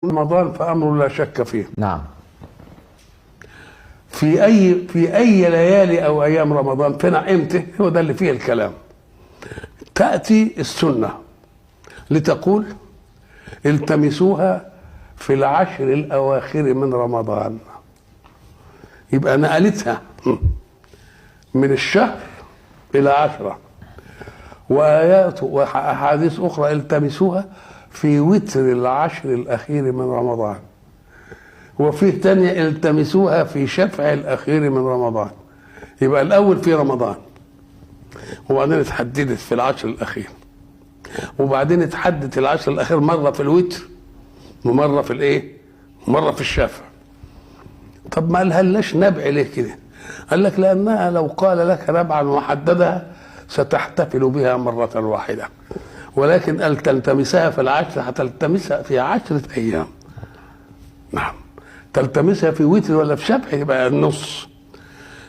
رمضان فأمر لا شك فيه. نعم. في أي ليالي أو أيام رمضان فينا إمتى؟ هو ده اللي فيه الكلام. تأتي السنة لتقول التمسوها في العشر الأواخر من رمضان، يبقى نقلتها من الشهر إلى 10. وآيات وأحاديث أخرى التمسوها في وتر العشر الأخير من رمضان، وفيه تانية التمسوها في شفع الأخير من رمضان. يبقى الأول في رمضان، وبعدين اتحددت في العشر الأخير، وبعدين اتحددت العشر الأخير مرة في الوتر ومرة في الإيه؟ ومرة في الشفع. طب ما قالهاش نبع ليه كده؟ قال لك لأنها لو قال لك نبعا وحددها ستحتفل بها مرة واحدة، ولكن قال تلتمسها في العشر هتلتمسها في 10 أيام. نعم، تلتمسها في وتر ولا في شفع يبقى النص.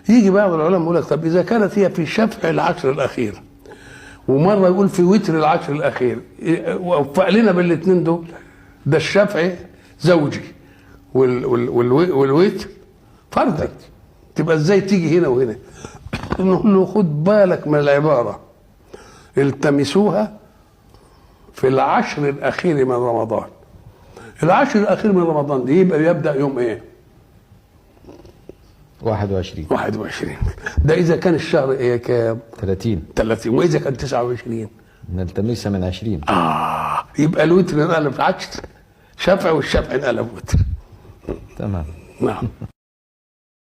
يجي بعض العلماء يقول لك طب إذا كانت هي في شفع العشر الأخير ومرة يقول في وتر العشر الأخير، وفق لنا بالاثنين دول، ده الشفع زوجي والوتر فردي، تبقى ازاي تيجي هنا وهنا؟ نقول له خد بالك من العبارة، التمسوها في العشر الأخير من رمضان. العشر الأخير من رمضان دي يبقى يبدأ يوم ايه؟ 21. ده إذا كان الشهر ايه كام؟ 30. وإذا كان 29 نلتمسها من 20. يبقى الوتر انقلب 10 شفع، والشفع انقلب وتر. تمام. نعم.